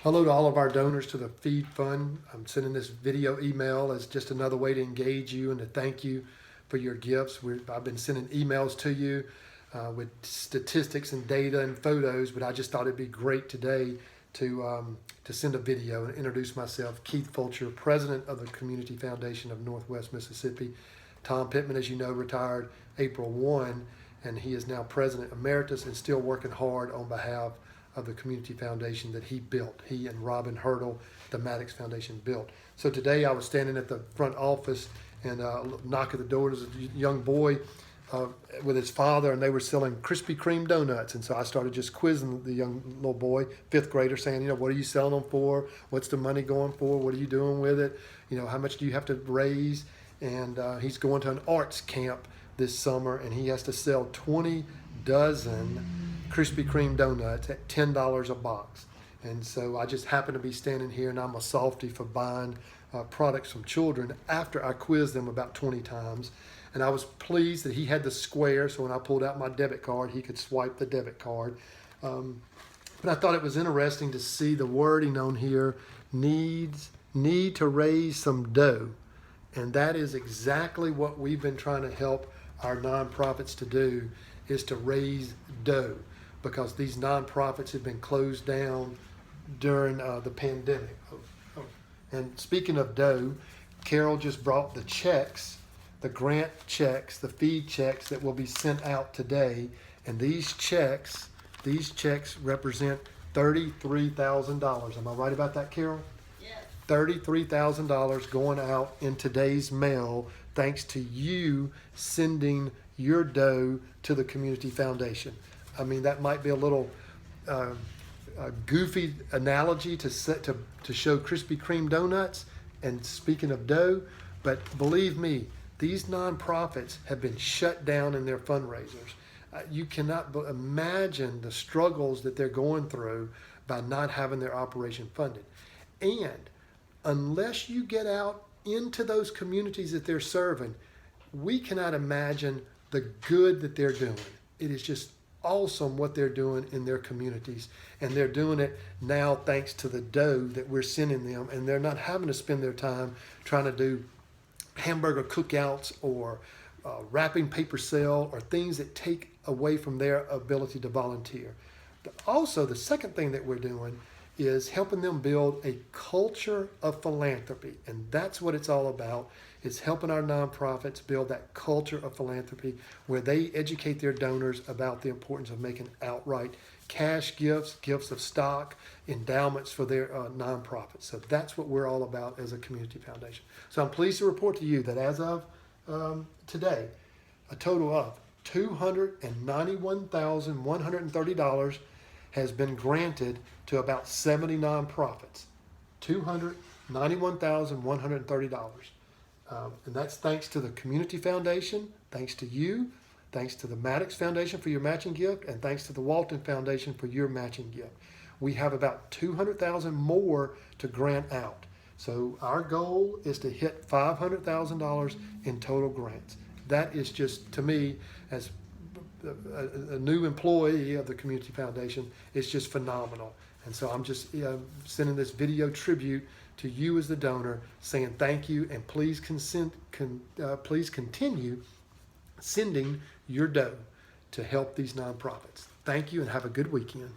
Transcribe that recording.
Hello to all of our donors to the Feed Fund. I'm sending this video email as just another way to engage you and to thank you for your gifts. I've been sending emails to you with statistics and data and photos, but I just thought it'd be great today to send a video and introduce myself. Keith Fulcher, President of the Community Foundation of Northwest Mississippi. Tom Pittman, as you know, retired April 1, and he is now President Emeritus and still working hard on behalf of the Community Foundation that he built. He and Robin Hurdle, the Maddox Foundation, built. So today I was standing at the front office and knock at the door. There's a young boy with his father, and they were selling Krispy Kreme donuts. And so I started just quizzing the young little boy, 5th grader, saying, what are you selling them for? What's the money going for? What are you doing with it? How much do you have to raise? And he's going to an arts camp this summer, and he has to sell 20 dozen Krispy Kreme donuts at $10 a box. And so I just happen to be standing here, and I'm a softy for buying products from children after I quizzed them about 20 times. And I was pleased that he had the square, so when I pulled out my debit card, he could swipe the debit card. But I thought it was interesting to see the wording on here, need to raise some dough. And that is exactly what we've been trying to help our nonprofits to do, is to raise dough, because these nonprofits have been closed down during the pandemic. And speaking of dough, Carol just brought the checks, the grant checks, the feed checks that will be sent out today. And these checks represent $33,000. Am I right about that, Carol? Yes. $33,000 going out in today's mail, thanks to you sending your dough to the Community Foundation. I mean, that might be a little goofy analogy to show Krispy Kreme donuts and speaking of dough, but believe me, these nonprofits have been shut down in their fundraisers. You cannot imagine the struggles that they're going through by not having their operation funded. And unless you get out into those communities that they're serving, we cannot imagine the good that they're doing. It is just awesome what they're doing in their communities, and they're doing it now thanks to the dough that we're sending them, and they're not having to spend their time trying to do hamburger cookouts or wrapping paper sale or things that take away from their ability to volunteer. But also the second thing that we're doing is helping them build a culture of philanthropy, and that's what it's all about. It's helping our nonprofits build that culture of philanthropy where they educate their donors about the importance of making outright cash gifts, gifts of stock, endowments for their nonprofits. So that's what we're all about as a community foundation. So I'm pleased to report to you that as of today, a total of $291,130 has been granted to about 70 nonprofits. $291,130. And that's thanks to the Community Foundation, thanks to you, thanks to the Maddox Foundation for your matching gift, and thanks to the Walton Foundation for your matching gift. We have about 200,000 more to grant out. So our goal is to hit $500,000 in total grants. That is just, to me, as a new employee of the Community Foundation, it's just phenomenal. And so I'm just sending this video tribute to you as the donor, saying thank you, and please please continue sending your dough to help these nonprofits. Thank you, and have a good weekend.